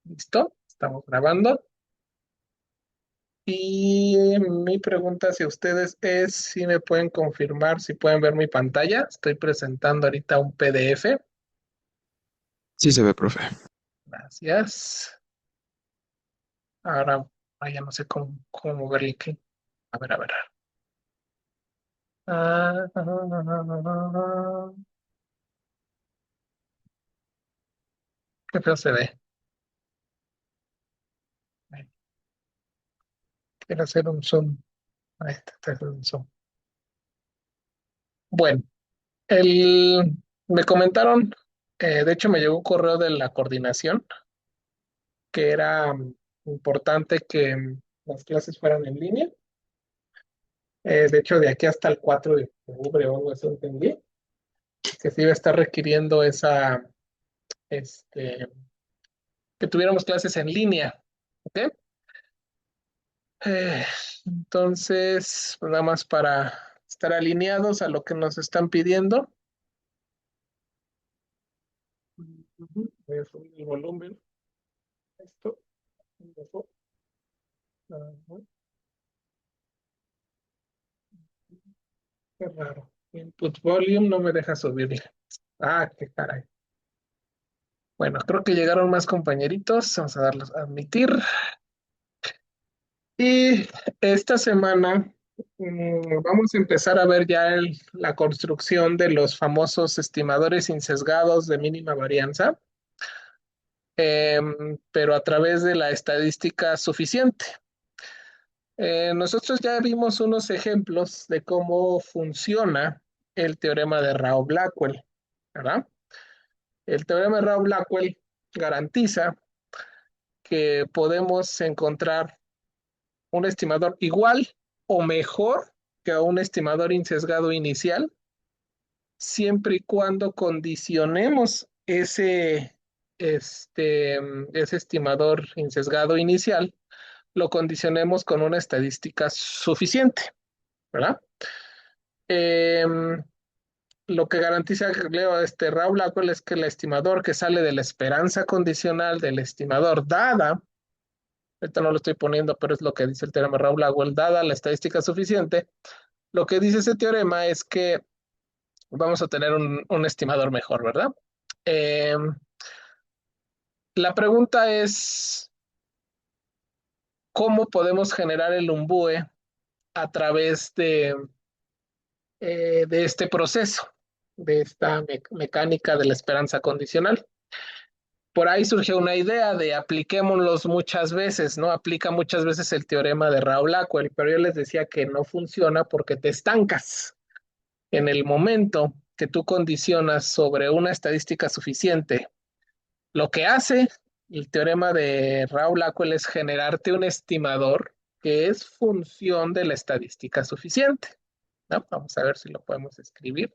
¿Listo? Estamos grabando. Y mi pregunta hacia ustedes es si me pueden confirmar, si pueden ver mi pantalla. Estoy presentando ahorita un PDF. Sí se ve, profe. Gracias. Ahora, ya no sé cómo moverle aquí. A ver, a ver. Qué feo se ve. Quiero hacer un zoom. Ahí está, este es un zoom. Bueno, me comentaron, de hecho me llegó un correo de la coordinación que era importante que las clases fueran en línea. De hecho, de aquí hasta el 4 de octubre o algo así entendí, que se iba a estar requiriendo este, que tuviéramos clases en línea. ¿Ok? Eh, entonces, pues nada más para estar alineados a lo que nos están pidiendo. Ujú. Voy a subir el volumen. Esto. Ajá. Qué raro. Input volume no me deja subirle. Ah, qué caray. Bueno, creo que llegaron más compañeritos. Vamos a darlos a admitir. Y esta semana vamos a empezar a ver ya la construcción de los famosos estimadores insesgados de mínima varianza, pero a través de la estadística suficiente. Nosotros ya vimos unos ejemplos de cómo funciona el teorema de Rao-Blackwell, ¿verdad? El teorema de Rao-Blackwell garantiza que podemos encontrar un estimador igual o mejor que un estimador insesgado inicial, siempre y cuando condicionemos ese estimador insesgado inicial, lo condicionemos con una estadística suficiente, ¿verdad? Eh, lo que garantiza, Leo, Raúl Blackwell es que el estimador que sale de la esperanza condicional del estimador dada, ahorita no lo estoy poniendo, pero es lo que dice el teorema Raúl Blackwell, dada la estadística suficiente, lo que dice ese teorema es que vamos a tener un estimador mejor, ¿verdad? Eh, la pregunta es, ¿cómo podemos generar el umbue a través de este proceso, de esta mecánica de la esperanza condicional? Por ahí surgió una idea de apliquémoslos muchas veces, ¿no? Aplica muchas veces el teorema de Rao-Blackwell, pero yo les decía que no funciona porque te estancas. En el momento que tú condicionas sobre una estadística suficiente, lo que hace el teorema de Rao-Blackwell es generarte un estimador que es función de la estadística suficiente, ¿no? Vamos a ver si lo podemos escribir.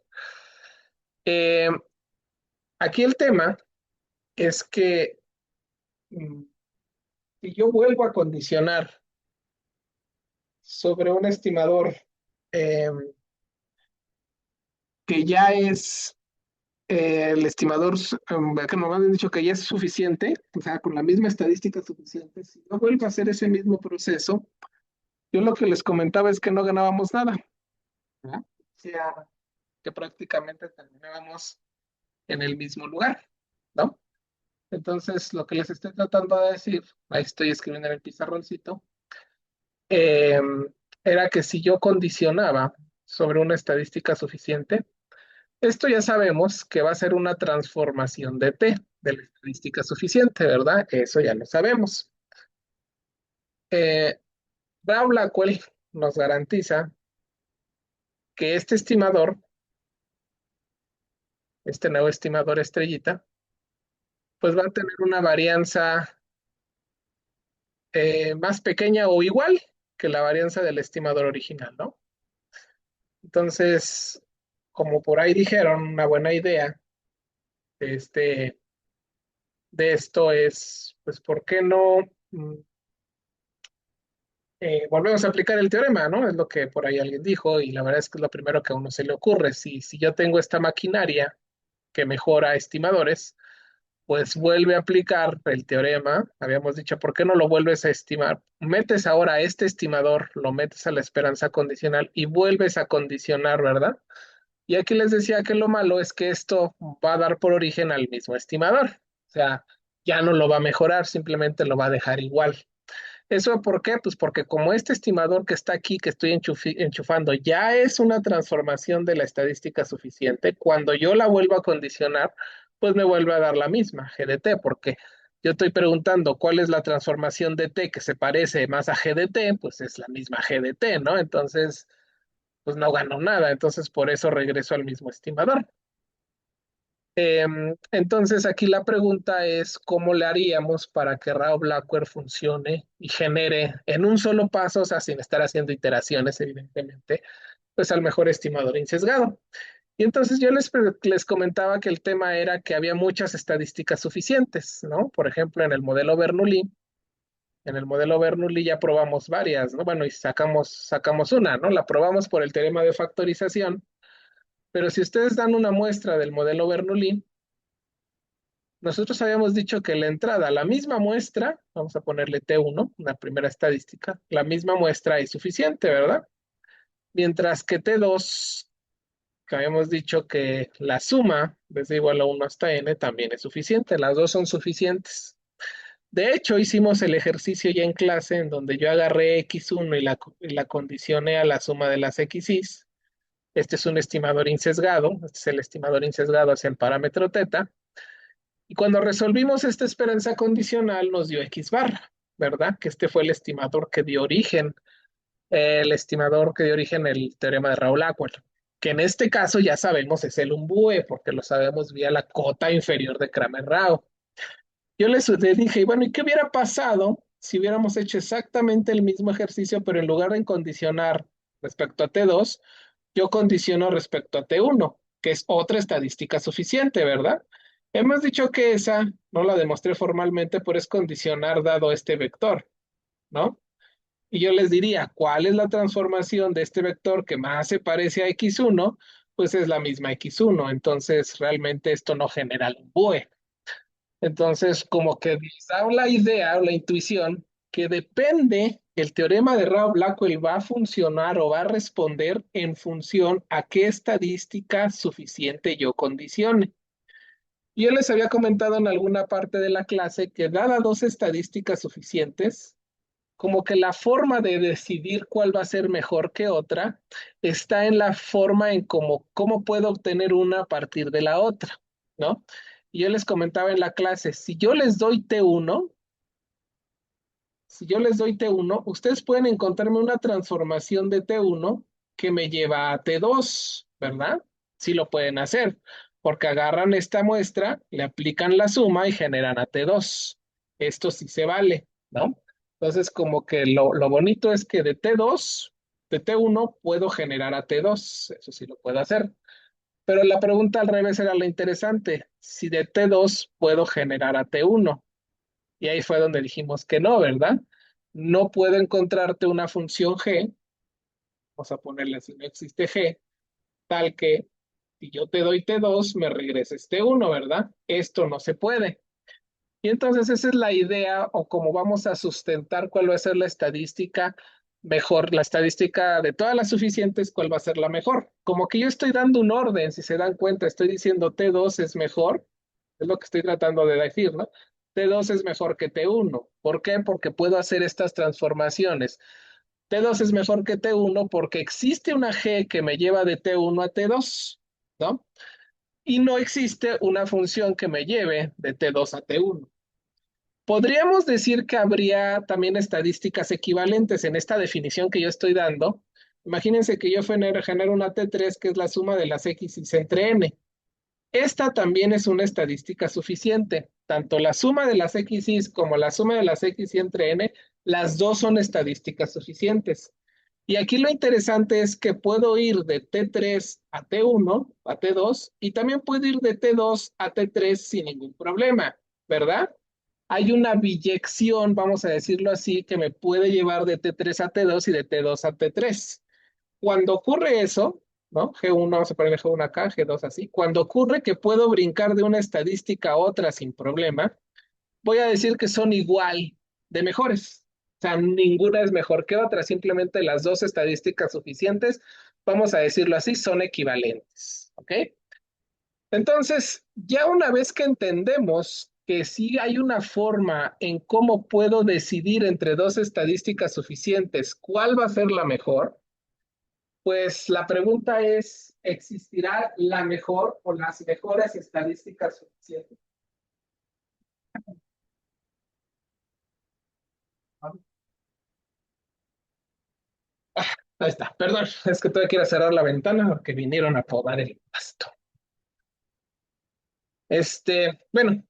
Eh, aquí el tema es que mm, si yo vuelvo a condicionar sobre un estimador eh, que ya es el estimador, que nos han dicho que ya es suficiente, o sea, con la misma estadística suficiente, si yo vuelvo a hacer ese mismo proceso, yo lo que les comentaba es que no ganábamos nada, ¿verdad? O sea, que prácticamente terminábamos en el mismo lugar, ¿no? Entonces, lo que les estoy tratando de decir, ahí estoy escribiendo en el pizarroncito, eh, era que si yo condicionaba sobre una estadística suficiente, esto ya sabemos que va a ser una transformación de T, de la estadística suficiente, ¿verdad? Eso ya lo sabemos. Eh, Brown-Blackwell nos garantiza que este estimador, este nuevo estimador estrellita, pues va a tener una varianza más pequeña o igual que la varianza del estimador original, ¿no? Entonces, como por ahí dijeron, una buena idea de, de esto es, pues, ¿por qué no volvemos a aplicar el teorema, ¿no? Es lo que por ahí alguien dijo y la verdad es que es lo primero que a uno se le ocurre. Si yo tengo esta maquinaria que mejora estimadores, pues vuelve a aplicar el teorema. Habíamos dicho, ¿por qué no lo vuelves a estimar? Metes ahora este estimador, lo metes a la esperanza condicional y vuelves a condicionar, ¿verdad? Y aquí les decía que lo malo es que esto va a dar por origen al mismo estimador. O sea, ya no lo va a mejorar, simplemente lo va a dejar igual. ¿Eso por qué? Pues porque como este estimador que está aquí, que estoy enchufando, ya es una transformación de la estadística suficiente, cuando yo la vuelvo a condicionar, pues me vuelve a dar la misma GDT, porque yo estoy preguntando cuál es la transformación de T que se parece más a GDT, pues es la misma GDT, ¿no? Entonces, pues no gano nada, entonces por eso regreso al mismo estimador. Entonces aquí la pregunta es, ¿cómo le haríamos para que Rao Blackwell funcione y genere en un solo paso, o sea, sin estar haciendo iteraciones, evidentemente, pues al mejor estimador insesgado? Y entonces yo les comentaba que el tema era que había muchas estadísticas suficientes, ¿no? Por ejemplo, en el modelo Bernoulli ya probamos varias, ¿no? Bueno, y sacamos una, ¿no? La probamos por el teorema de factorización, pero si ustedes dan una muestra del modelo Bernoulli, nosotros habíamos dicho que la entrada, la misma muestra, vamos a ponerle T1, una primera estadística, la misma muestra es suficiente, ¿verdad? Mientras que T2, que habíamos dicho que la suma desde igual a 1 hasta n también es suficiente, las dos son suficientes. De hecho, hicimos el ejercicio ya en clase en donde yo agarré X1 y la condicioné a la suma de las XIs. Este es un estimador insesgado, este es el estimador insesgado hacia el parámetro teta. Y cuando resolvimos esta esperanza condicional nos dio X barra, ¿verdad? Que este fue el estimador que dio origen el teorema de Raoul-Ackwell, que en este caso ya sabemos es el umbue, porque lo sabemos vía la cota inferior de Kramer-Rao. Yo les dije, y bueno, ¿y qué hubiera pasado si hubiéramos hecho exactamente el mismo ejercicio, pero en lugar de condicionar respecto a T2, yo condiciono respecto a T1, que es otra estadística suficiente, ¿verdad? Hemos dicho que esa no la demostré formalmente, pero es condicionar dado este vector, ¿no? Y yo les diría, ¿cuál es la transformación de este vector que más se parece a X1? Pues es la misma X1, entonces realmente esto no genera el BUE. Entonces, como que les da la idea o la intuición que depende, el teorema de Rao-Blackwell va a funcionar o va a responder en función a qué estadística suficiente yo condicione. Yo les había comentado en alguna parte de la clase que dada dos estadísticas suficientes, como que la forma de decidir cuál va a ser mejor que otra está en la forma en cómo puedo obtener una a partir de la otra, ¿no? Y yo les comentaba en la clase, si yo les doy T1, ustedes pueden encontrarme una transformación de T1 que me lleva a T2, ¿verdad? Sí lo pueden hacer, porque agarran esta muestra, le aplican la suma y generan a T2. Esto sí se vale, ¿no? Entonces, como que lo bonito es que de T1 puedo generar a T2, eso sí lo puedo hacer. Pero la pregunta al revés era lo interesante, si de T2 puedo generar a T1. Y ahí fue donde dijimos que no, ¿verdad? No puedo encontrarte una función g, vamos a ponerle si no existe g, tal que si yo te doy T2, me regreses T1, ¿verdad? Esto no se puede. Y entonces esa es la idea o cómo vamos a sustentar cuál va a ser la estadística mejor, la estadística de todas las suficientes, cuál va a ser la mejor. Como que yo estoy dando un orden, si se dan cuenta, estoy diciendo T2 es mejor, es lo que estoy tratando de decir, ¿no? T2 es mejor que T1. ¿Por qué? Porque puedo hacer estas transformaciones. T2 es mejor que T1 porque existe una G que me lleva de T1 a T2, ¿no? Y no existe una función que me lleve de T2 a T1. Podríamos decir que habría también estadísticas equivalentes en esta definición que yo estoy dando. Imagínense que yo genero una T3 que es la suma de las X entre N. Esta también es una estadística suficiente. Tanto la suma de las X como la suma de las X entre N, las dos son estadísticas suficientes. Y aquí lo interesante es que puedo ir de T3 a T1, a T2, y también puedo ir de T2 a T3 sin ningún problema, ¿verdad? Hay una biyección, vamos a decirlo así, que me puede llevar de T3 a T2 y de T2 a T3. Cuando ocurre eso, ¿no? G1, vamos a poner G1 acá, G2 así. Cuando ocurre que puedo brincar de una estadística a otra sin problema, voy a decir que son igual de mejores. O sea, ninguna es mejor que otra, simplemente las dos estadísticas suficientes, vamos a decirlo así, son equivalentes, ¿ok? Entonces, ya una vez que entendemos que sí hay una forma en cómo puedo decidir entre dos estadísticas suficientes cuál va a ser la mejor, pues la pregunta es, ¿existirá la mejor o las mejores estadísticas suficientes? Ahí está, perdón, es que todavía quiero cerrar la ventana porque vinieron a podar el pasto. Bueno,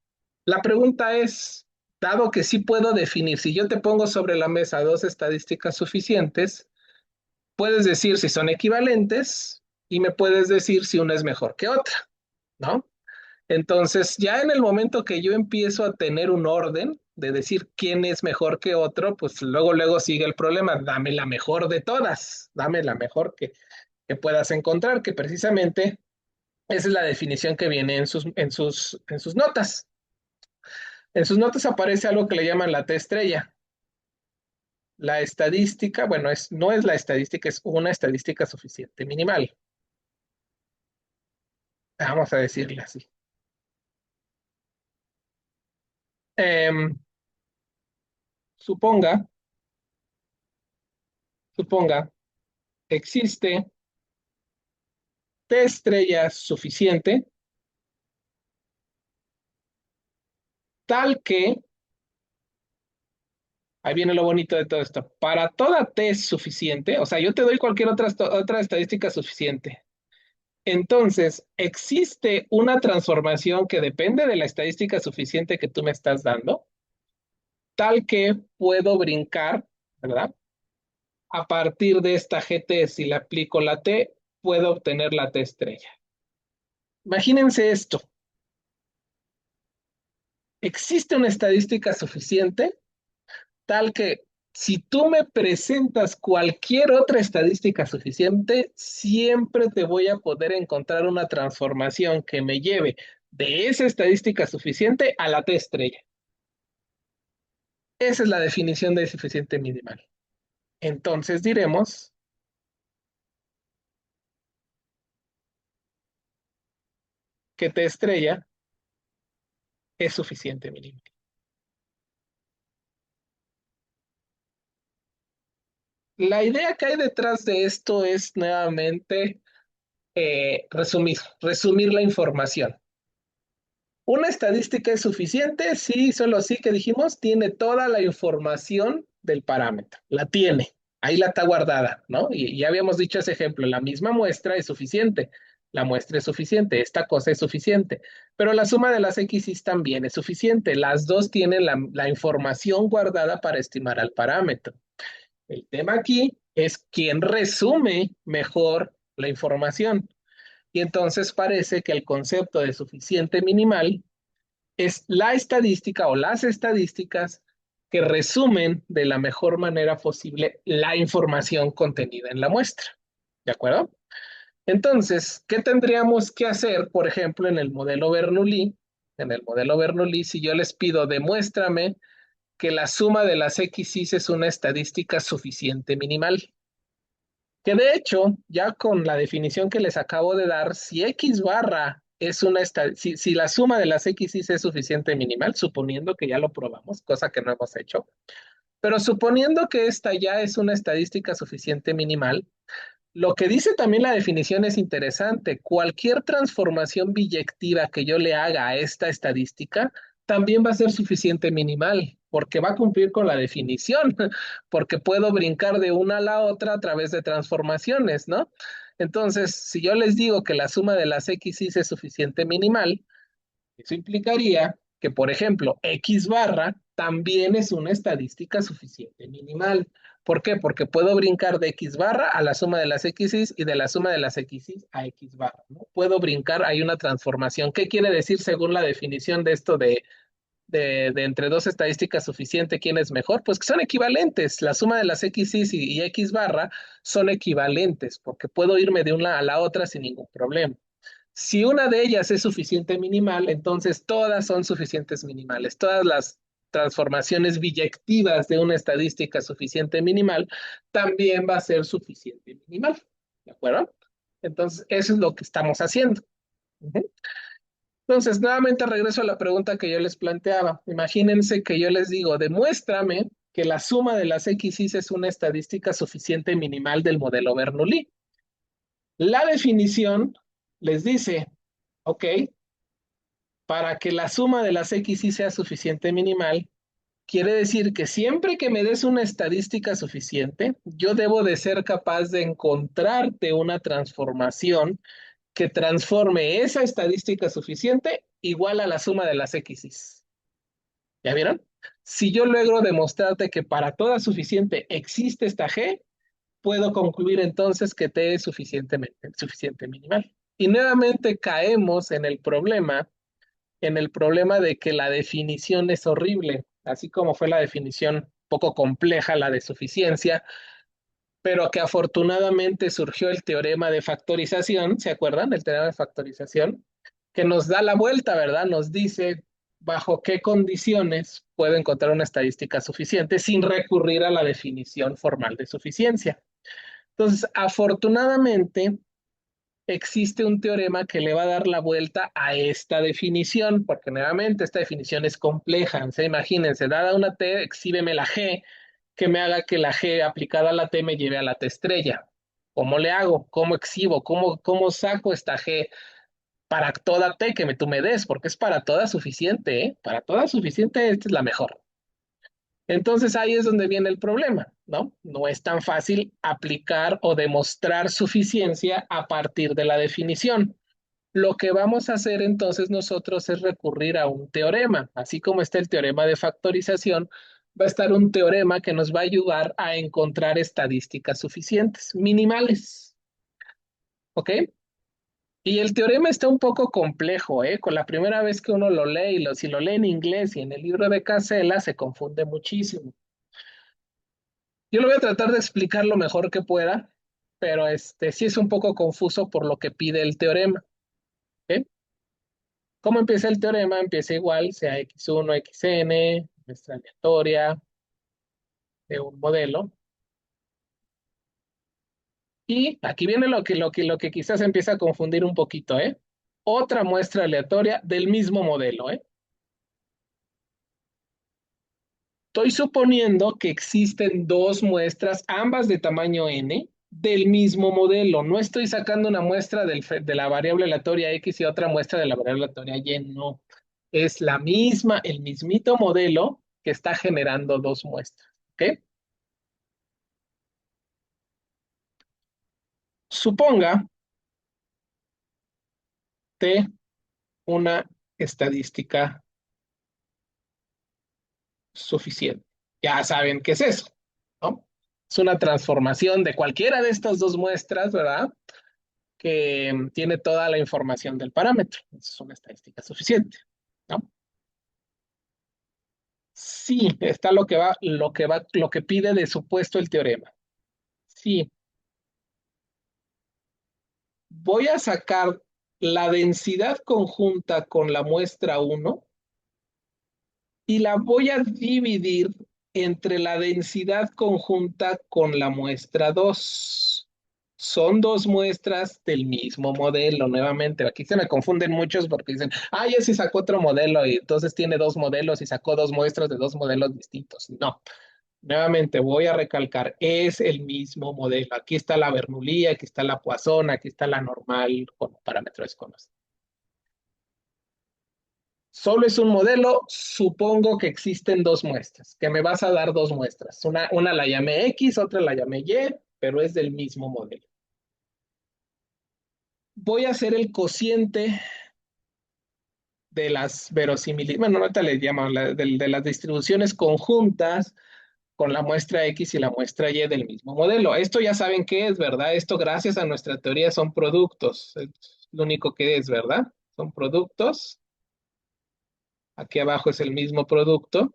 la pregunta es, dado que sí puedo definir, si yo te pongo sobre la mesa dos estadísticas suficientes, puedes decir si son equivalentes y me puedes decir si una es mejor que otra, ¿no? Entonces, ya en el momento que yo empiezo a tener un orden de decir quién es mejor que otro, pues luego sigue el problema, dame la mejor de todas, dame la mejor que puedas encontrar, que precisamente esa es la definición que viene en sus notas. En sus notas aparece algo que le llaman la T estrella. La estadística, bueno, no es la estadística, es una estadística suficiente minimal. Vamos a decirle así. Em, suponga, suponga, existe T estrella suficiente tal que, ahí viene lo bonito de todo esto, para toda T suficiente, o sea, yo te doy cualquier otra estadística suficiente. Entonces, existe una transformación que depende de la estadística suficiente que tú me estás dando, tal que puedo brincar, ¿verdad? A partir de esta GT, si le aplico la T, puedo obtener la T estrella. Imagínense esto. Existe una estadística suficiente tal que si tú me presentas cualquier otra estadística suficiente, siempre te voy a poder encontrar una transformación que me lleve de esa estadística suficiente a la T estrella. Esa es la definición de suficiente minimal. Entonces diremos que T estrella es suficiente minimal. La idea que hay detrás de esto es nuevamente resumir la información. Una estadística es suficiente si solo sí que dijimos tiene toda la información del parámetro. La tiene, ahí la está guardada, ¿no? Y ya habíamos dicho ese ejemplo, la misma muestra es suficiente, la muestra es suficiente, esta cosa es suficiente, pero la suma de las X también es suficiente. Las dos tienen la información guardada para estimar al parámetro. El tema aquí es quién resume mejor la información. Y entonces parece que el concepto de suficiente minimal es la estadística o las estadísticas que resumen de la mejor manera posible la información contenida en la muestra. ¿De acuerdo? Entonces, ¿qué tendríamos que hacer, por ejemplo, en el modelo Bernoulli? En el modelo Bernoulli, si yo les pido, demuéstrame que la suma de las X es una estadística suficiente minimal. Que de hecho, ya con la definición que les acabo de dar, si X barra es si la suma de las X es suficiente minimal, suponiendo que ya lo probamos, cosa que no hemos hecho, pero suponiendo que esta ya es una estadística suficiente minimal, lo que dice también la definición es interesante. Cualquier transformación biyectiva que yo le haga a esta estadística también va a ser suficiente minimal, porque va a cumplir con la definición, porque puedo brincar de una a la otra a través de transformaciones, ¿no? Entonces, si yo les digo que la suma de las X es suficiente minimal, eso implicaría que, por ejemplo, X barra también es una estadística suficiente minimal. ¿Por qué? Porque puedo brincar de X barra a la suma de las X y de la suma de las X a X barra, ¿no? Puedo brincar, hay una transformación. ¿Qué quiere decir según la definición de esto de entre dos estadísticas suficiente, ¿quién es mejor? Pues que son equivalentes. La suma de las x y x barra son equivalentes, porque puedo irme de una a la otra sin ningún problema. Si una de ellas es suficiente minimal, entonces todas son suficientes minimales. Todas las transformaciones biyectivas de una estadística suficiente minimal también va a ser suficiente minimal. ¿De acuerdo? Entonces, eso es lo que estamos haciendo. Ujú. Entonces, nuevamente regreso a la pregunta que yo les planteaba. Imagínense que yo les digo, demuéstrame que la suma de las XY es una estadística suficiente minimal del modelo Bernoulli. La definición les dice, ok, para que la suma de las XY sea suficiente minimal, quiere decir que siempre que me des una estadística suficiente, yo debo de ser capaz de encontrarte una transformación que transforme esa estadística suficiente igual a la suma de las X. ¿Ya vieron? Si yo logro demostrarte que para toda suficiente existe esta G, puedo concluir entonces que T es suficiente minimal. Y nuevamente caemos en el problema de que la definición es horrible, así como fue la definición poco compleja, la de suficiencia, pero que afortunadamente surgió el teorema de factorización, ¿se acuerdan? El teorema de factorización, que nos da la vuelta, ¿verdad? Nos dice bajo qué condiciones puedo encontrar una estadística suficiente sin recurrir a la definición formal de suficiencia. Entonces, afortunadamente, existe un teorema que le va a dar la vuelta a esta definición, porque nuevamente esta definición es compleja. O sea, imagínense, dada una T, exhíbeme la G, que me haga que la G aplicada a la T me lleve a la T estrella. ¿Cómo le hago? ¿Cómo exhibo? ¿Cómo saco esta G para toda T que tú me des? Porque es para toda suficiente, ¿eh? Para toda suficiente, esta es la mejor. Entonces ahí es donde viene el problema, ¿no? No es tan fácil aplicar o demostrar suficiencia a partir de la definición. Lo que vamos a hacer entonces nosotros es recurrir a un teorema. Así como está el teorema de factorización, va a estar un teorema que nos va a ayudar a encontrar estadísticas suficientes, minimales. ¿Ok? Y el teorema está un poco complejo, ¿eh? Con la primera vez que uno lo lee, si lo lee en inglés y en el libro de Casella, se confunde muchísimo. Yo lo voy a tratar de explicar lo mejor que pueda, pero sí es un poco confuso por lo que pide el teorema. ¿Ok? ¿Cómo empieza el teorema? Empieza igual, sea x1, xn, muestra aleatoria de un modelo. Y aquí viene lo que quizás empieza a confundir un poquito, ¿eh? Otra muestra aleatoria del mismo modelo, ¿eh? Estoy suponiendo que existen dos muestras, ambas de tamaño n, del mismo modelo. No estoy sacando una muestra de la variable aleatoria x y otra muestra de la variable aleatoria y, no. Es la misma, el mismito modelo que está generando dos muestras. ¿Ok? Suponga T una estadística suficiente. Ya saben qué es eso, ¿no? Es una transformación de cualquiera de estas dos muestras, ¿verdad? Que tiene toda la información del parámetro. Es una estadística suficiente, ¿no? Sí, está lo que pide de supuesto el teorema. Sí, voy a sacar la densidad conjunta con la muestra uno y la voy a dividir entre la densidad conjunta con la muestra 2. Son dos muestras del mismo modelo, nuevamente. Aquí se me confunden muchos porque dicen, ah, ya se sacó otro modelo y entonces tiene dos modelos y sacó dos muestras de dos modelos distintos. No, nuevamente voy a recalcar, es el mismo modelo. Aquí está la Bernoulli, aquí está la Poisson, aquí está la normal con parámetros desconocidos. Solo es un modelo, supongo que existen dos muestras, que me vas a dar dos muestras. Una la llamé X, otra la llamé Y, pero es del mismo modelo. Voy a hacer el cociente de las verosimilitudes, bueno, ahorita le llaman de las distribuciones conjuntas con la muestra X y la muestra Y del mismo modelo. Esto ya saben qué es, ¿verdad? Esto gracias a nuestra teoría son productos. Es lo único que es, ¿verdad? Son productos Aquí abajo es el mismo producto.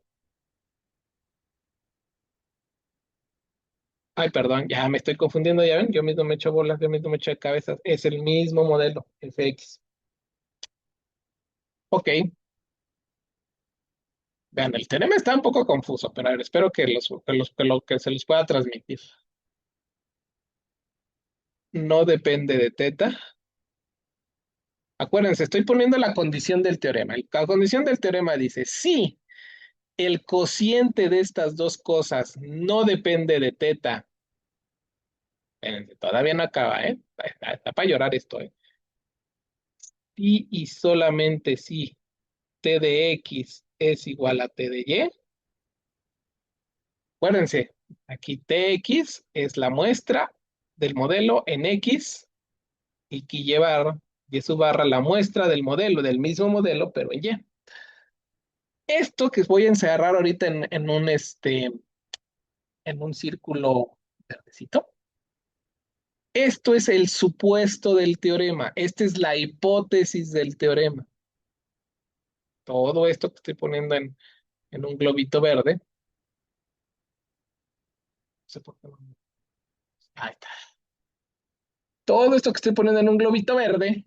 Ay, perdón, ya me estoy confundiendo, ya ven, yo mismo me echo bolas, yo mismo me echo de cabeza. Es el mismo modelo, FX. Ok, vean, el teorema está un poco confuso, pero a ver, espero que se los pueda transmitir. No depende de teta. Acuérdense, estoy poniendo la condición del teorema. La condición del teorema dice, si el cociente de estas dos cosas no depende de teta, espérense, todavía no acaba, ¿eh? Está para llorar esto, ¿eh? Si y solamente si t de x es igual a t de y, acuérdense, aquí tx es la muestra del modelo en x y aquí llevar y su barra la muestra del modelo, del mismo modelo, pero en y. Esto que voy a encerrar ahorita en un círculo verdecito. Esto es el supuesto del teorema. Esta es la hipótesis del teorema. Todo esto que estoy poniendo en un globito verde. No sé por qué ahí está. Todo esto que estoy poniendo en un globito verde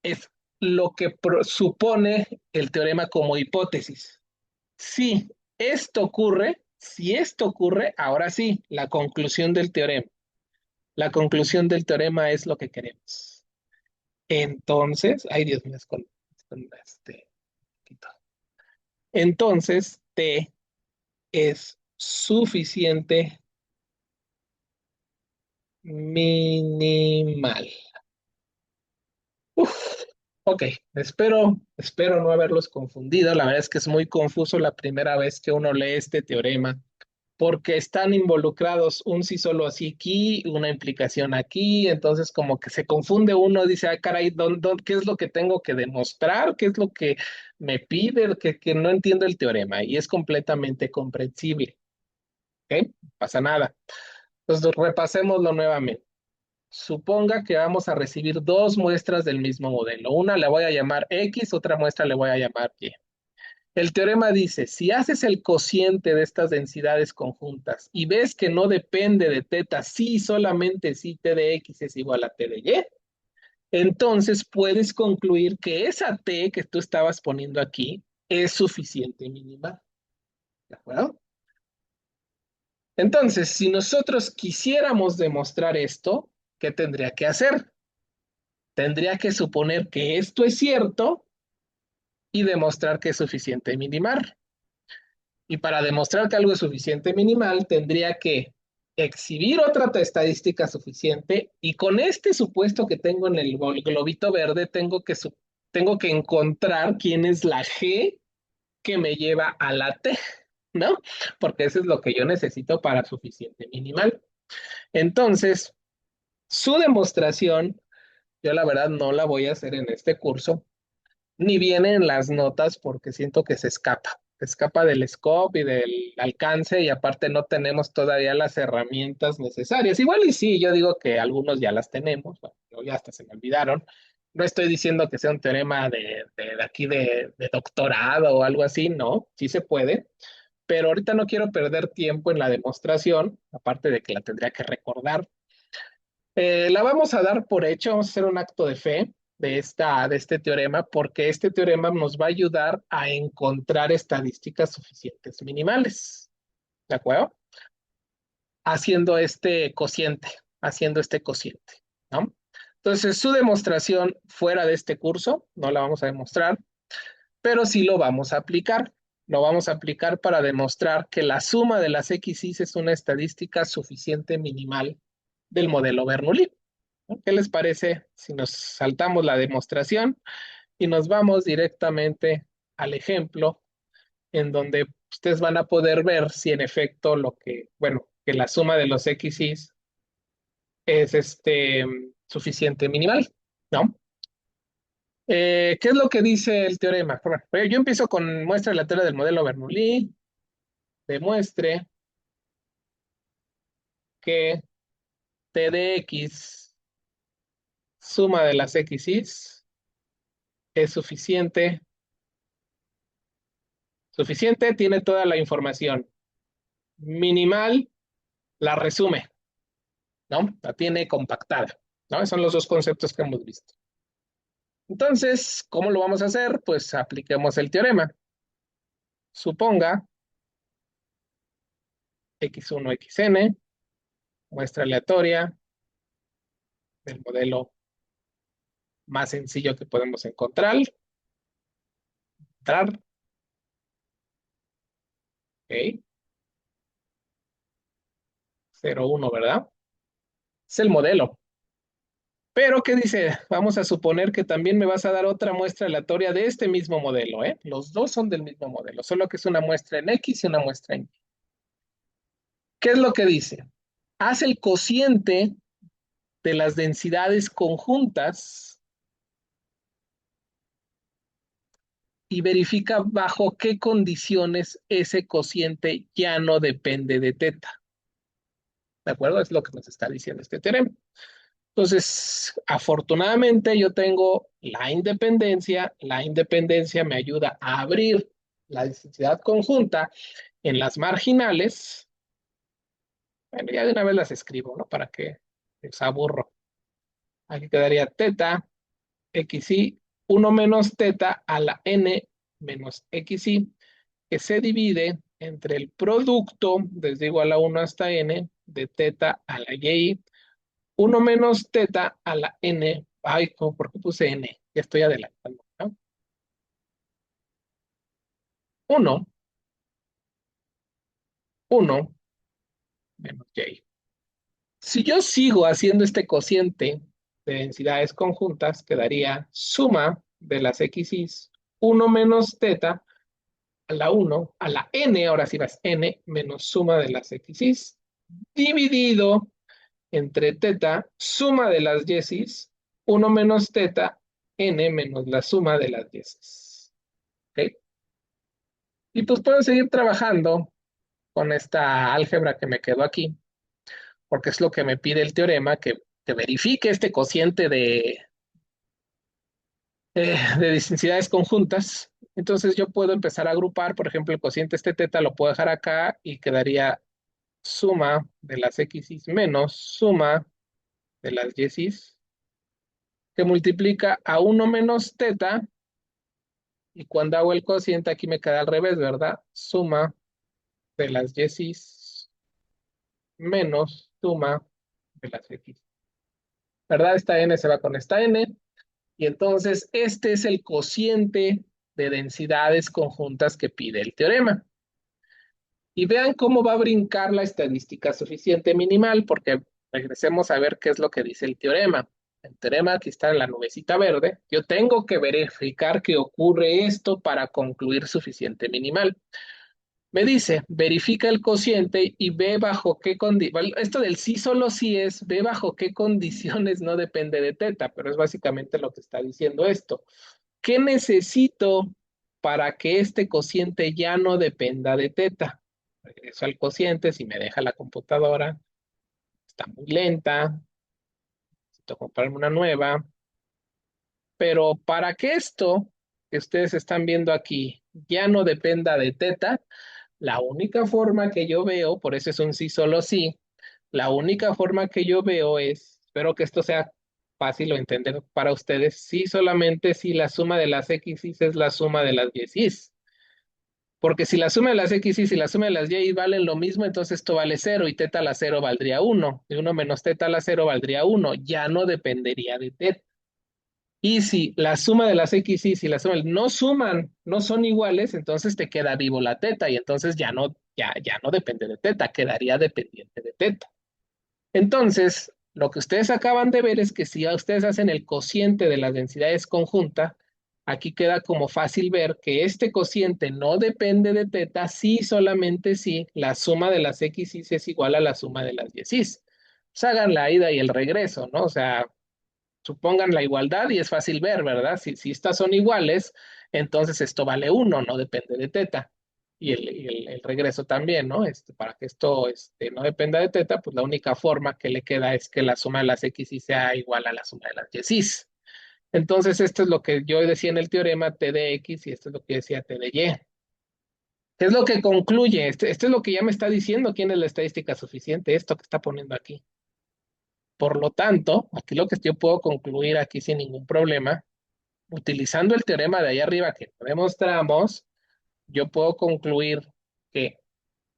es lo que supone el teorema como hipótesis. Si esto ocurre, ahora sí, la conclusión del teorema. La conclusión del teorema es lo que queremos. Entonces, ay Dios mío, con quito. Entonces, T es suficiente minimal. Uf, ok, espero no haberlos confundido. La verdad es que es muy confuso la primera vez que uno lee este teorema, porque están involucrados un sí solo así aquí, una implicación aquí, entonces como que se confunde uno, dice, ah, caray, ¿qué es lo que tengo que demostrar? ¿Qué es lo que me pide? Que no entiendo el teorema y es completamente comprensible, ¿ok? No pasa nada. Entonces repasémoslo nuevamente. Suponga que vamos a recibir dos muestras del mismo modelo. Una le voy a llamar X, otra muestra le voy a llamar Y. El teorema dice, si haces el cociente de estas densidades conjuntas y ves que no depende de teta, si solamente si t de x es igual a t de y, entonces puedes concluir que esa t que tú estabas poniendo aquí es suficiente mínima. ¿De acuerdo? Entonces, si nosotros quisiéramos demostrar esto, ¿qué tendría que hacer? Tendría que suponer que esto es cierto y demostrar que es suficiente minimal. Y para demostrar que algo es suficiente minimal, tendría que exhibir otra estadística suficiente y con este supuesto que tengo en el globito verde, tengo que encontrar quién es la G que me lleva a la T, ¿no? Porque eso es lo que yo necesito para suficiente minimal. Entonces, su demostración, yo la verdad no la voy a hacer en este curso, ni viene en las notas porque siento que se escapa del scope y del alcance y aparte no tenemos todavía las herramientas necesarias. Igual y sí, yo digo que algunos ya las tenemos, bueno, ya hasta se me olvidaron. No estoy diciendo que sea un teorema de aquí de doctorado o algo así, no, sí se puede, pero ahorita no quiero perder tiempo en la demostración, aparte de que la tendría que recordar. La vamos a dar por hecho, vamos a hacer un acto de fe de este teorema, porque este teorema nos va a ayudar a encontrar estadísticas suficientes minimales, ¿de acuerdo? Haciendo haciendo este cociente, ¿no? Entonces, su demostración fuera de este curso, no la vamos a demostrar, pero sí lo vamos a aplicar. Lo vamos a aplicar para demostrar que la suma de las XY es una estadística suficiente minimal del modelo Bernoulli. ¿Qué les parece si nos saltamos la demostración y nos vamos directamente al ejemplo en donde ustedes van a poder ver si en efecto bueno, que la suma de los XY es suficiente minimal, ¿no? ¿Qué es lo que dice el teorema? Bueno, yo empiezo con muestra aleatoria del modelo Bernoulli, demuestre que T de X, suma de las XY, es suficiente. Suficiente, tiene toda la información. Minimal, la resume, ¿no? La tiene compactada, ¿no? Esos son los dos conceptos que hemos visto. Entonces, ¿cómo lo vamos a hacer? Pues apliquemos el teorema. Suponga x1, xn, muestra aleatoria del modelo más sencillo que podemos encontrar, ¿ok? 0, 1, ¿verdad? Es el modelo. Pero, ¿qué dice? Vamos a suponer que también me vas a dar otra muestra aleatoria de este mismo modelo, ¿eh? Los dos son del mismo modelo, solo que es una muestra en X y una muestra en Y. ¿Qué es lo que dice? Haz el cociente de las densidades conjuntas y verifica bajo qué condiciones ese cociente ya no depende de teta. ¿De acuerdo? Es lo que nos está diciendo este teorema. Entonces, afortunadamente yo tengo la independencia. La independencia me ayuda a abrir la densidad conjunta en las marginales. Bueno, ya de una vez las escribo, ¿no? Para que les aburro. Aquí quedaría teta xi 1 menos teta a la n menos xi, que se divide entre el producto desde igual a 1 hasta n de teta a la y 1 menos teta a la n. Ay, ¿por qué puse n? Ya estoy adelantando, ¿no? 1, 1 menos y. Si yo sigo haciendo este cociente de densidades conjuntas, quedaría suma de las x's 1 menos teta a la 1, a la n, ahora sí vas n, menos suma de las x's, dividido entre teta, suma de las yesis, 1 menos teta, n menos la suma de las yesis. ¿Ok? Y pues puedo seguir trabajando con esta álgebra que me quedó aquí, porque es lo que me pide el teorema, que verifique este cociente de densidades conjuntas. Entonces yo puedo empezar a agrupar, por ejemplo, el cociente este teta lo puedo dejar acá y quedaría suma de las x's menos suma de las yesis, que multiplica a 1 menos teta, y cuando hago el cociente aquí me queda al revés, ¿verdad? Suma de las yesis menos suma de las x. ¿Verdad? Esta n se va con esta n, y entonces este es el cociente de densidades conjuntas que pide el teorema. Y vean cómo va a brincar la estadística suficiente minimal, porque regresemos a ver qué es lo que dice el teorema. El teorema aquí está en la nubecita verde. Yo tengo que verificar que ocurre esto para concluir suficiente minimal. Me dice, verifica el cociente y ve bajo qué condiciones. Esto del sí solo sí es, ve bajo qué condiciones no depende de teta, pero es básicamente lo que está diciendo esto. ¿Qué necesito para que este cociente ya no dependa de teta? Regreso al cociente, si me deja la computadora, está muy lenta, necesito comprarme una nueva, pero para que esto que ustedes están viendo aquí ya no dependa de teta, la única forma que yo veo, por eso es un sí solo sí, la única forma que yo veo es, espero que esto sea fácil de entender para ustedes, sí solamente si la suma de las x es la suma de las y. Porque si la suma de las x y la suma de las y valen lo mismo, entonces esto vale 0 y teta a la 0 valdría 1. Y 1 menos teta a la 0 valdría 1. Ya no dependería de teta. Y si la suma de las x y la suma no suman, no son iguales, entonces te queda vivo la teta y entonces ya no depende de teta, quedaría dependiente de teta. Entonces, lo que ustedes acaban de ver es que si ustedes hacen el cociente de las densidades conjunta, aquí queda como fácil ver que este cociente no depende de teta, si solamente si la suma de las x es igual a la suma de las y. Pues hagan la ida y el regreso, ¿no? O sea, supongan la igualdad y es fácil ver, ¿verdad? Si estas son iguales, entonces esto vale 1, no depende de teta. Y el regreso también, ¿no? Para que esto no dependa de teta, pues la única forma que le queda es que la suma de las x y sea igual a la suma de las y. Entonces, esto es lo que yo decía en el teorema T de X y esto es lo que decía T de Y. ¿Qué es lo que concluye? Esto es lo que ya me está diciendo quién es la estadística suficiente, esto que está poniendo aquí. Por lo tanto, aquí lo que yo puedo concluir aquí sin ningún problema, utilizando el teorema de ahí arriba que demostramos, yo puedo concluir que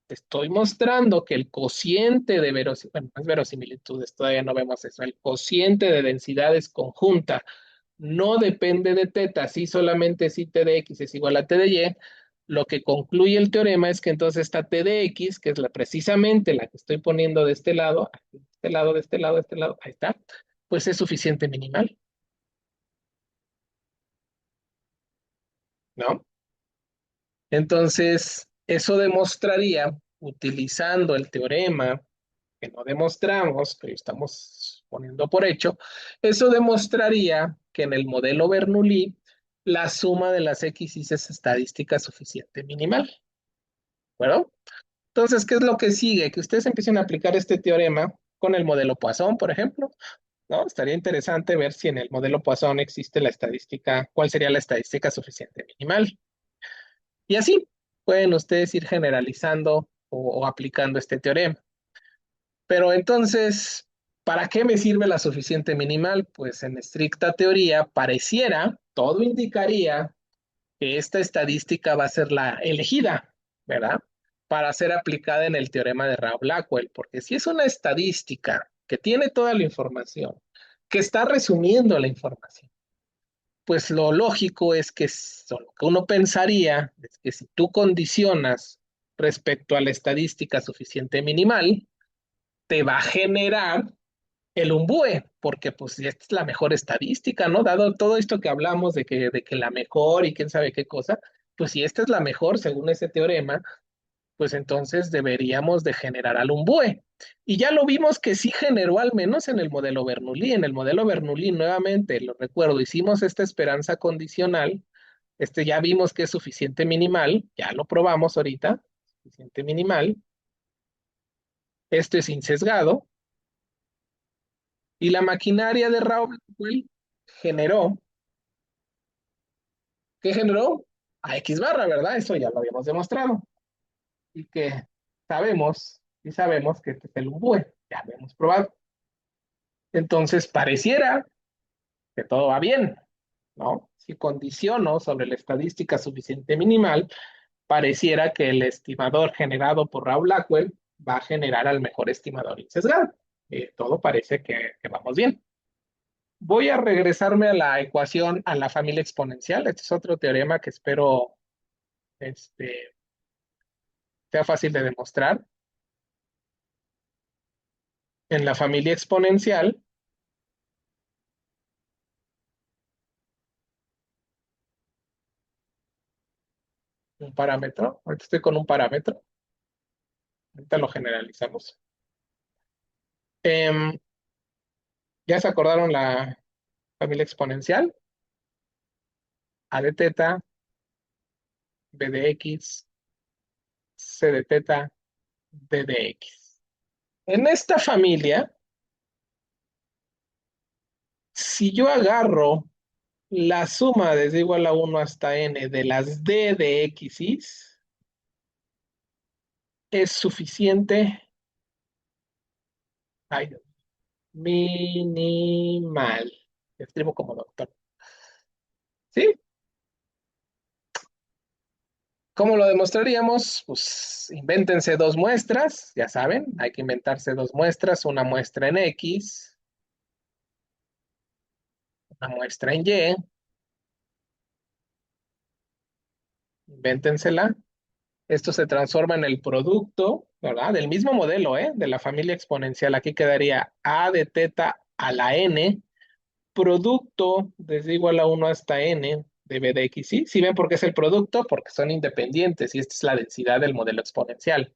te estoy mostrando que el cociente de verosimilitudes, bueno, no es verosimilitudes, todavía no vemos eso, el cociente de densidades conjunta no depende de teta, si solamente si t de x es igual a t de y, lo que concluye el teorema es que entonces esta t de x, que es precisamente la que estoy poniendo de este lado, de este lado, de este lado, de este lado, ahí está, pues es suficiente minimal, ¿no? Entonces, eso demostraría, utilizando el teorema que no demostramos, pero estamos poniendo por hecho, eso demostraría que en el modelo Bernoulli la suma de las X y es estadística suficiente minimal. ¿Bueno? Entonces, ¿qué es lo que sigue? Que ustedes empiecen a aplicar este teorema con el modelo Poisson, por ejemplo, ¿no? Estaría interesante ver si en el modelo Poisson existe la estadística, cuál sería la estadística suficiente minimal. Y así pueden ustedes ir generalizando o aplicando este teorema. Pero entonces, ¿para qué me sirve la suficiente minimal? Pues en estricta teoría pareciera, todo indicaría que esta estadística va a ser la elegida, ¿verdad? Para ser aplicada en el teorema de Rao-Blackwell, porque si es una estadística que tiene toda la información, que está resumiendo la información, pues lo lógico es que lo que uno pensaría es que si tú condicionas respecto a la estadística suficiente minimal, te va a generar el Umbue, porque pues esta es la mejor estadística, ¿no? Dado todo esto que hablamos de que la mejor y quién sabe qué cosa, pues si esta es la mejor según ese teorema, pues entonces deberíamos de generar al Umbue. Y ya lo vimos que sí generó al menos en el modelo Bernoulli. En el modelo Bernoulli, nuevamente, lo recuerdo, hicimos esta esperanza condicional, ya vimos que es suficiente minimal, ya lo probamos ahorita, suficiente minimal, esto es insesgado, y la maquinaria de Raoult generó, ¿qué generó? A X barra, ¿verdad? Eso ya lo habíamos demostrado. Y que sabemos que este es el Umbue, ya lo hemos probado. Entonces, pareciera que todo va bien, ¿no? Si condiciono sobre la estadística suficiente minimal, pareciera que el estimador generado por Raoult Blackwell va a generar al mejor estimador insesgado. Todo parece que vamos bien. Voy a regresarme a la ecuación, a la familia exponencial. Este es otro teorema que espero este, sea fácil de demostrar. En la familia exponencial, un parámetro, ahorita estoy con un parámetro, ahorita lo generalizamos. Em, ¿Ya se acordaron la familia exponencial? A de teta, B de X, C de teta, D de X. En esta familia, si yo agarro la suma desde igual a 1 hasta n de las D de X, es suficiente, ay, minimal. Escribo como doctor. ¿Sí? ¿Cómo lo demostraríamos? Pues invéntense dos muestras, ya saben, hay que inventarse dos muestras, una muestra en X, una muestra en Y, invéntensela. Esto se transforma en el producto, ¿verdad? Del mismo modelo, ¿eh? De la familia exponencial. Aquí quedaría a de teta a la n, producto desde igual a 1 hasta n de b de x, ¿sí? ¿Sí ven por qué es el producto? Porque son independientes y esta es la densidad del modelo exponencial.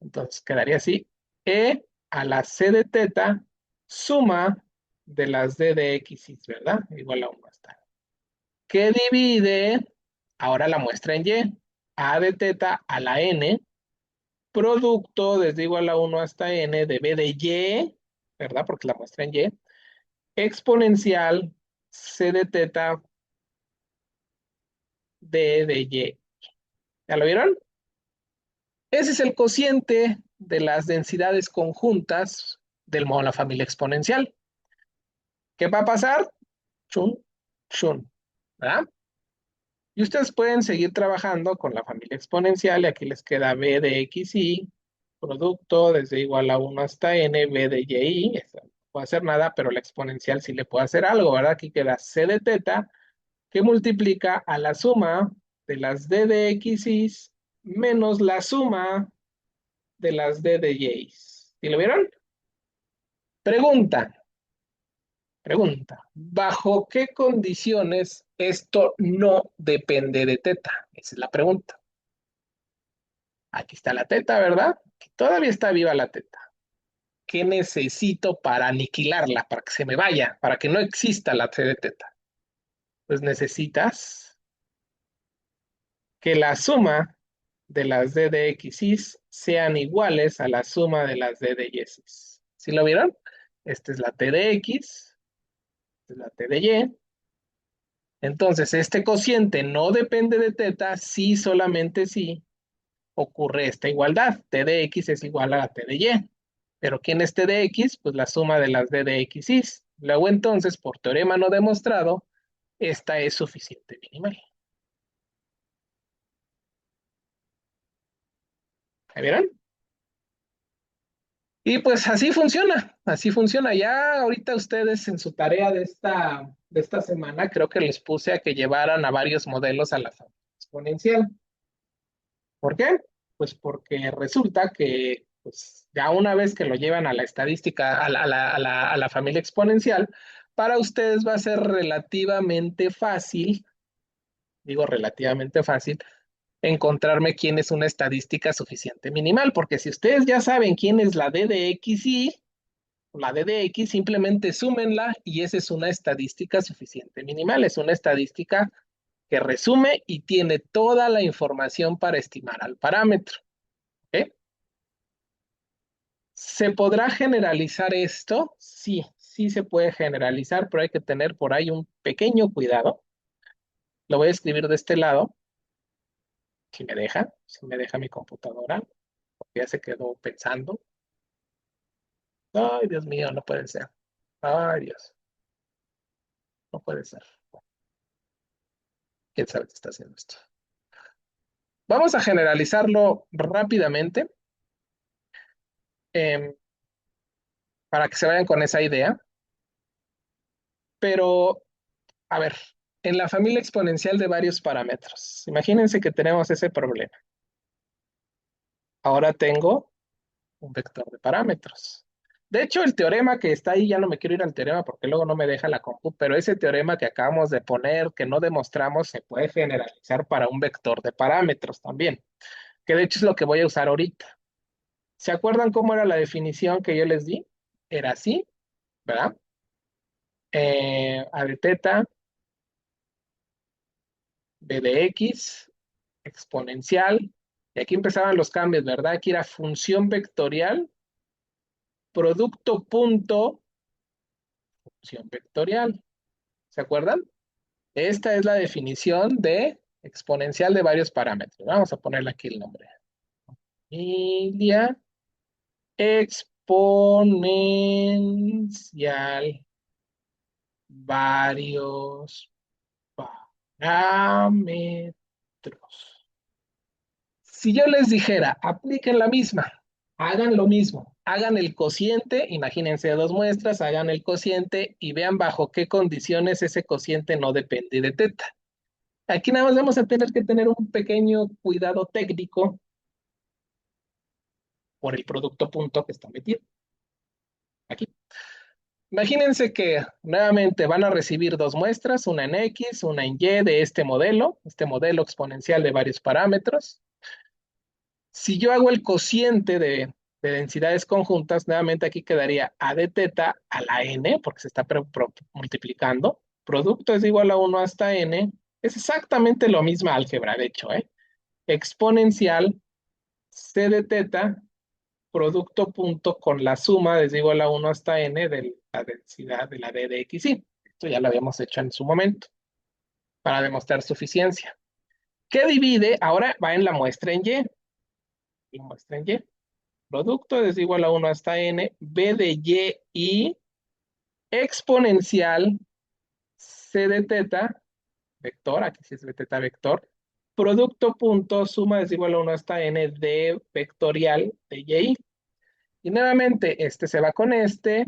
Entonces quedaría así. E a la c de teta suma de las d de x, ¿verdad? Igual a 1 hasta. Que divide ahora la muestra en y. A de teta a la n, producto desde igual a 1 hasta n de b de y, ¿verdad? Porque la muestra en y, exponencial C de teta D de Y. ¿Ya lo vieron? Ese es el cociente de las densidades conjuntas del modo de la familia exponencial. ¿Qué va a pasar? Chun, chun, ¿verdad? Y ustedes pueden seguir trabajando con la familia exponencial y aquí les queda b de xy, producto desde igual a 1 hasta n, b de y, esta no puede hacer nada, pero la exponencial sí le puede hacer algo, ¿verdad? Aquí queda c de teta, que multiplica a la suma de las d de xy menos la suma de las d de y. ¿Sí lo vieron? Pregunta, pregunta. ¿Bajo qué condiciones esto no depende de teta? Esa es la pregunta. Aquí está la teta, ¿verdad? Todavía está viva la teta. ¿Qué necesito para aniquilarla, para que se me vaya, para que no exista la C de teta? Pues necesitas que la suma de las d de x sean iguales a la suma de las d de y. ¿Sí lo vieron? Esta es la t de x, esta es la t de y. Entonces, este cociente no depende de teta si solamente si ocurre esta igualdad. T de x es igual a la t de y. Pero ¿quién es t de x? Pues la suma de las d de x. Luego entonces, por teorema no demostrado, esta es suficiente minimal. ¿Ya vieron? Y pues así funciona, así funciona. Ya ahorita ustedes en su tarea de esta semana, creo que les puse a que llevaran a varios modelos a la familia exponencial. ¿Por qué? Pues porque resulta que pues, ya una vez que lo llevan a la estadística, a la familia exponencial, para ustedes va a ser relativamente fácil, digo relativamente fácil, encontrarme quién es una estadística suficiente minimal, porque si ustedes ya saben quién es la D de X y la D de X, simplemente súmenla y esa es una estadística suficiente minimal, es una estadística que resume y tiene toda la información para estimar al parámetro. ¿Ok? ¿Se podrá generalizar esto? Sí, sí se puede generalizar, pero hay que tener por ahí un pequeño cuidado. Lo voy a escribir de este lado, si me deja mi computadora, porque ya se quedó pensando. Ay, Dios mío, no puede ser. Ay, Dios, no puede ser. ¿Quién sabe qué está haciendo esto? Vamos a generalizarlo rápidamente em, para que se vayan con esa idea, pero a ver, en la familia exponencial de varios parámetros, imagínense que tenemos ese problema. Ahora tengo un vector de parámetros. De hecho, el teorema que está ahí, ya no me quiero ir al teorema porque luego no me deja la compu, pero ese teorema que acabamos de poner, que no demostramos, se puede generalizar para un vector de parámetros también, que de hecho es lo que voy a usar ahorita. ¿Se acuerdan cómo era la definición que yo les di? Era así, ¿verdad? A de teta, b de x, exponencial, y aquí empezaban los cambios, ¿verdad? Aquí era función vectorial, producto punto, función vectorial. ¿Se acuerdan? Esta es la definición de exponencial de varios parámetros. Vamos a ponerle aquí el nombre. Familia exponencial varios parámetros. Si yo les dijera, apliquen la misma, hagan lo mismo, hagan el cociente, imagínense dos muestras, hagan el cociente y vean bajo qué condiciones ese cociente no depende de teta. Aquí nada más vamos a tener que tener un pequeño cuidado técnico por el producto punto que está metido aquí. Imagínense que nuevamente van a recibir dos muestras, una en X, una en Y de este modelo exponencial de varios parámetros. Si yo hago el cociente de densidades conjuntas, nuevamente aquí quedaría A de teta a la n, porque se está multiplicando. Producto es igual a 1 hasta n. Es exactamente lo misma álgebra, de hecho, ¿eh? Exponencial C de teta, producto punto con la suma desde igual a 1 hasta n de la densidad de la d de x y. Esto ya lo habíamos hecho en su momento para demostrar suficiencia. ¿Qué divide? Ahora va en la muestra en Y. La muestra en Y. Producto es igual a 1 hasta n, b de y exponencial c de teta, vector, aquí sí es de teta vector, producto punto, suma es igual a 1 hasta n de vectorial de y. Y nuevamente, este se va con este,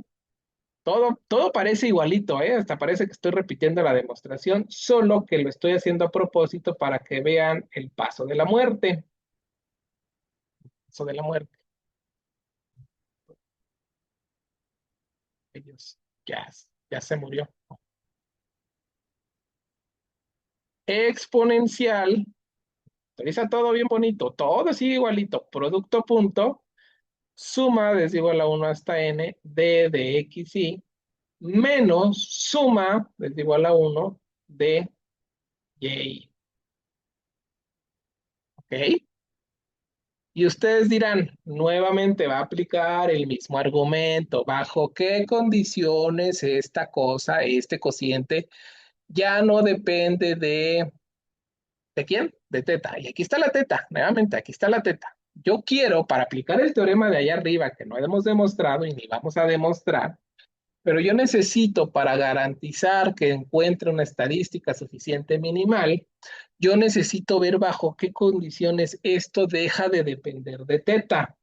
todo parece igualito, ¿eh? Hasta parece que estoy repitiendo la demostración, solo que lo estoy haciendo a propósito para que vean el paso de la muerte. Paso de la muerte. Ellos ya, ya se murió. Exponencial, utiliza todo bien bonito, todo sigue igualito. Producto punto, suma es igual a 1 hasta n, d de x y, menos suma es igual a 1 de y. ¿Ok? Y ustedes dirán, nuevamente va a aplicar el mismo argumento. ¿Bajo qué condiciones esta cosa, este cociente, ya no depende ¿de quién? De teta. Y aquí está la teta, nuevamente, aquí está la teta. Yo quiero, para aplicar el teorema de allá arriba, que no hemos demostrado y ni vamos a demostrar, pero yo necesito, para garantizar que encuentre una estadística suficiente minimal, yo necesito ver bajo qué condiciones esto deja de depender de teta,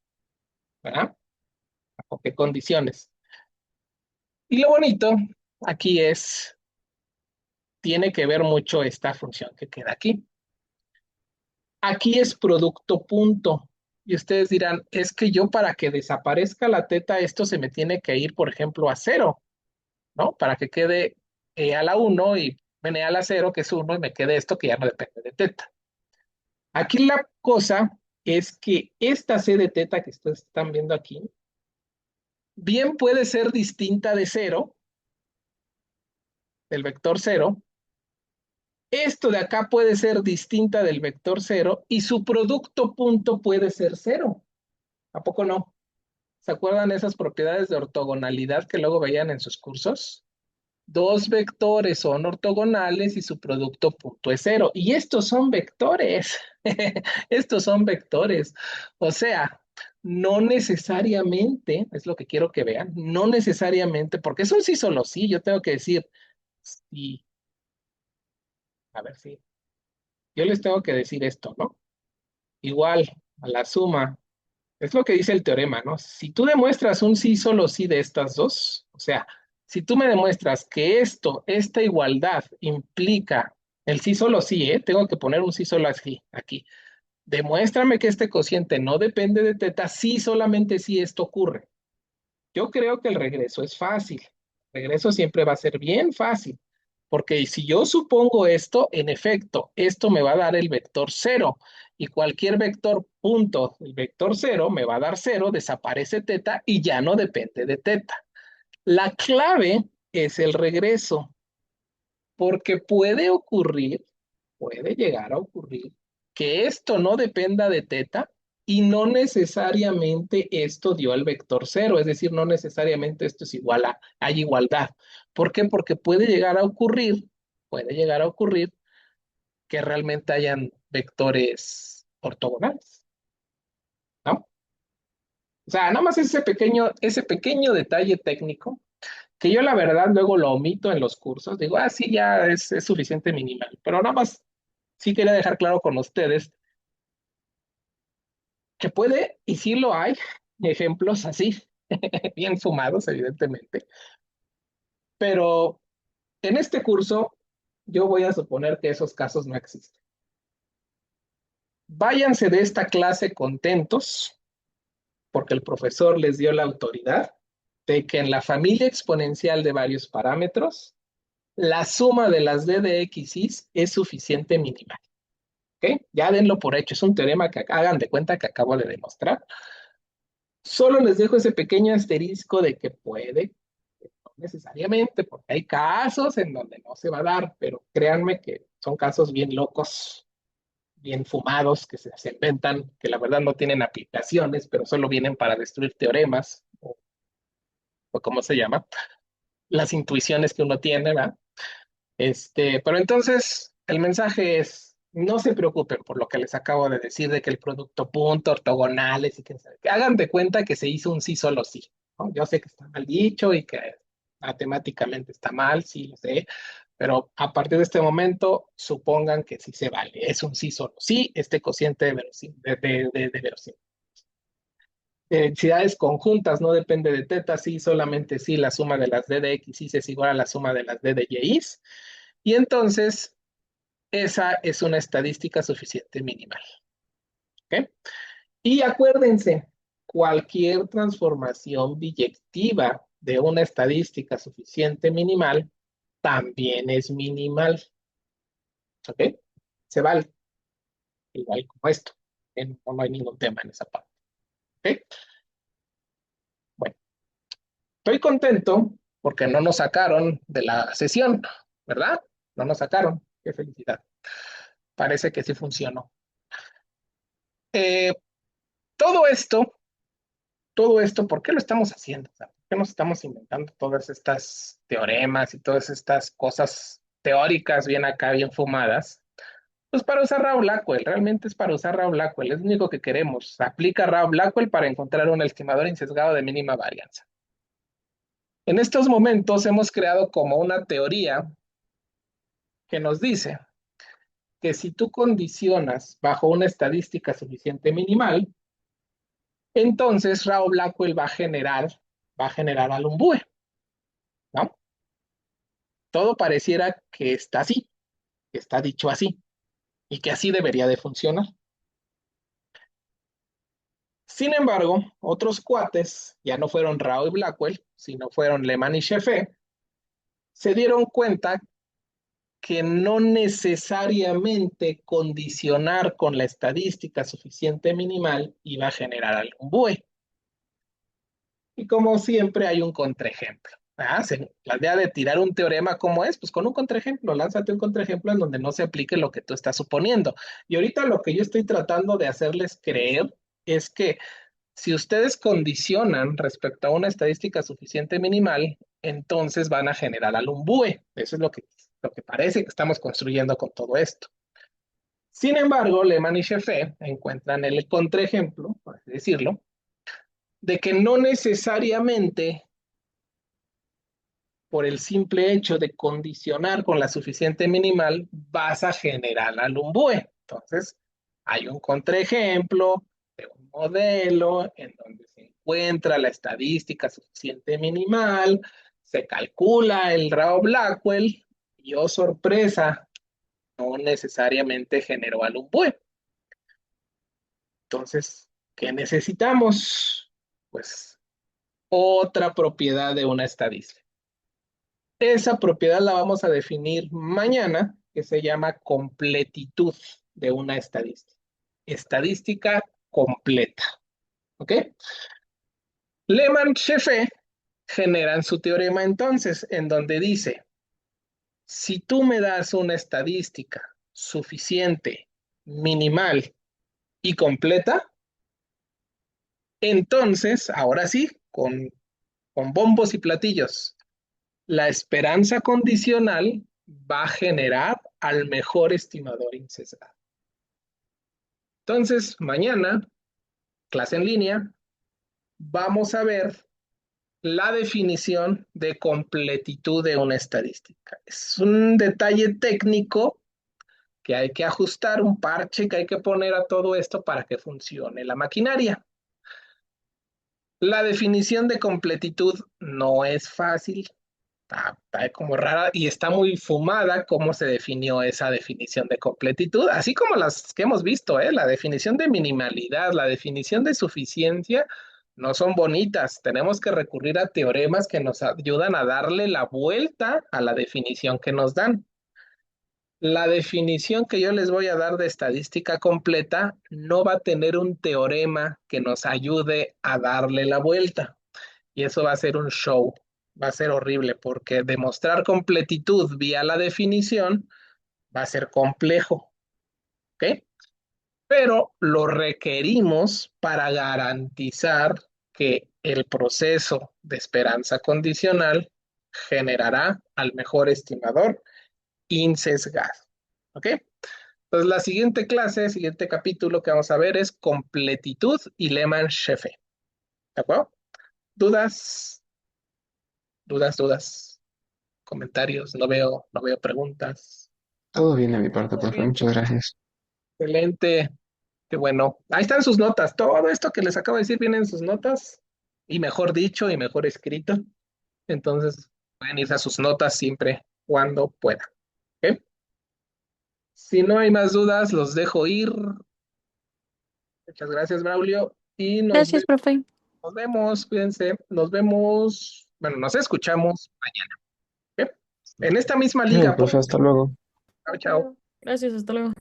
¿verdad? Bajo qué condiciones. Y lo bonito aquí tiene que ver mucho esta función que queda aquí. Aquí es producto punto. Y ustedes dirán, es que yo para que desaparezca la teta, esto se me tiene que ir, por ejemplo, a cero, ¿no? Para que quede a la uno y viene a la cero, que es uno, y me quede esto que ya no depende de teta. Aquí la cosa es que esta c de teta que ustedes están viendo aquí, bien puede ser distinta de cero, del vector cero. Esto de acá puede ser distinta del vector cero y su producto punto puede ser cero. ¿A poco no? ¿Se acuerdan esas propiedades de ortogonalidad que luego veían en sus cursos? Dos vectores son ortogonales y su producto punto es cero. Y estos son vectores. Estos son vectores. O sea, no necesariamente, es lo que quiero que vean, no necesariamente, porque es un sí solo sí, yo tengo que decir sí. A ver si. Yo les tengo que decir esto, ¿no? Igual a la suma. Es lo que dice el teorema, ¿no? Si tú demuestras un sí solo sí de estas dos, o sea, si tú me demuestras que esta igualdad implica el sí solo sí, ¿eh? Tengo que poner un sí solo así, aquí. Demuéstrame que este cociente no depende de teta si solamente si esto ocurre. Yo creo que el regreso es fácil. El regreso siempre va a ser bien fácil, porque si yo supongo esto, en efecto, esto me va a dar el vector cero y cualquier vector punto, el vector cero me va a dar cero, desaparece teta y ya no depende de teta. La clave es el regreso, porque puede llegar a ocurrir que esto no dependa de teta y no necesariamente esto dio el vector cero, es decir, no necesariamente esto es igual hay igualdad. ¿Por qué? Porque puede llegar a ocurrir que realmente hayan vectores ortogonales, ¿no? O sea, nada más ese pequeño detalle técnico que yo la verdad luego lo omito en los cursos, digo, sí, ya es suficiente minimal, pero nada más sí quería dejar claro con ustedes que puede, y sí lo hay, ejemplos así, bien fumados, evidentemente, pero en este curso yo voy a suponer que esos casos no existen. Váyanse de esta clase contentos, porque el profesor les dio la autoridad de que en la familia exponencial de varios parámetros, la suma de las d de x y es suficiente minimal. ¿Ok? Ya denlo por hecho, es un teorema que hagan de cuenta que acabo de demostrar. Solo les dejo ese pequeño asterisco de que puede, no necesariamente, porque hay casos en donde no se va a dar, pero créanme que son casos bien locos, bien fumados, que se inventan, que la verdad no tienen aplicaciones, pero solo vienen para destruir teoremas, o como se llama. las intuiciones que uno tiene, ¿verdad? Pero entonces el mensaje es, no se preocupen por lo que les acabo de decir de que el producto punto, ortogonales y que hagan de cuenta que se hizo un sí solo sí, ¿no? Yo sé que está mal dicho y que matemáticamente está mal, sí lo sé, pero a partir de este momento supongan que sí se vale, es un sí solo sí, este cociente de verosimilitud. Densidades conjuntas no depende de teta, sí, solamente sí, la suma de las d de x y es igual a la suma de las d de y. Y entonces, esa es una estadística suficiente minimal. ¿Ok? Y acuérdense, cualquier transformación biyectiva de una estadística suficiente minimal también es minimal. ¿Ok? Se vale, igual como esto. No hay ningún tema en esa parte. ¿Ok? Bueno, estoy contento porque no nos sacaron de la sesión, ¿verdad? No nos sacaron. Qué felicidad. Parece que sí funcionó. Eh, todo esto ¿por qué lo estamos haciendo? O sea, ¿por qué nos estamos inventando todas estas teoremas y todas estas cosas teóricas bien acá, bien fumadas? Pues para usar Rao Blackwell, realmente es para usar Rao Blackwell, es lo único que queremos. Aplica Rao Blackwell para encontrar un estimador insesgado de mínima varianza. En estos momentos hemos creado como una teoría que nos dice que si tú condicionas bajo una estadística suficiente minimal, entonces Rao Blackwell va a generar al Umbue, ¿no? Todo pareciera que está así, que está dicho así, y que así debería de funcionar. Sin embargo, otros cuates, ya no fueron Rao y Blackwell, sino fueron Lehman y Shefé, se dieron cuenta que no necesariamente condicionar con la estadística suficiente minimal iba a generar algún bue. Y como siempre hay un contraejemplo. La idea de tirar un teorema como es, pues con un contraejemplo, lánzate un contraejemplo en donde no se aplique lo que tú estás suponiendo. Y ahorita lo que yo estoy tratando de hacerles creer es que si ustedes condicionan respecto a una estadística suficiente minimal, entonces van a generar algún bue. Eso es lo que parece que estamos construyendo con todo esto. Sin embargo, Lehman y Shefé encuentran el contraejemplo, por así decirlo, de que no necesariamente por el simple hecho de condicionar con la suficiente minimal, vas a generar al Umbue. Entonces, hay un contraejemplo de un modelo en donde se encuentra la estadística suficiente minimal, se calcula el Rao Blackwell y, oh sorpresa, no necesariamente generó al Umbue. Entonces, ¿qué necesitamos? Pues otra propiedad de una estadística. Esa propiedad la vamos a definir mañana, que se llama completitud de una estadística. Estadística completa. ¿Ok? Lehmann-Shefé generan su teorema entonces, en donde dice, si tú me das una estadística suficiente, minimal y completa, entonces, ahora sí, con bombos y platillos, la esperanza condicional va a generar al mejor estimador incesado. Entonces, mañana, clase en línea, vamos a ver la definición de completitud de una estadística. Es un detalle técnico que hay que ajustar, un parche que hay que poner a todo esto para que funcione la maquinaria. La definición de completitud no es fácil, está como rara y está muy fumada cómo se definió esa definición de completitud, así como las que hemos visto, la definición de minimalidad, la definición de suficiencia, no son bonitas. Tenemos que recurrir a teoremas que nos ayudan a darle la vuelta a la definición que nos dan. La definición que yo les voy a dar de estadística completa no va a tener un teorema que nos ayude a darle la vuelta. Y eso va a ser un show, va a ser horrible porque demostrar completitud vía la definición va a ser complejo, ¿ok? Pero lo requerimos para garantizar que el proceso de esperanza condicional generará al mejor estimador insesgado. ¿Ok? Entonces, la siguiente clase, siguiente capítulo que vamos a ver es completitud y Lehmann-Scheffel. ¿De acuerdo? ¿Dudas? ¿Dudas? ¿Comentarios? No veo preguntas. Todo bien de mi parte, ¿Todo profe. bien? Muchas gracias. Excelente. Qué bueno. Ahí están sus notas. Todo esto que les acabo de decir viene en sus notas. Y mejor dicho y mejor escrito. Entonces, pueden irse a sus notas siempre cuando puedan. ¿Ok? Si no hay más dudas, los dejo ir. Muchas gracias, Braulio. Y Gracias, profe. nos vemos, cuídense. Nos vemos. Bueno, nos escuchamos mañana. ¿Ok? En esta misma Sí, liga. profe, hasta luego. Chao, chao. Gracias, hasta luego.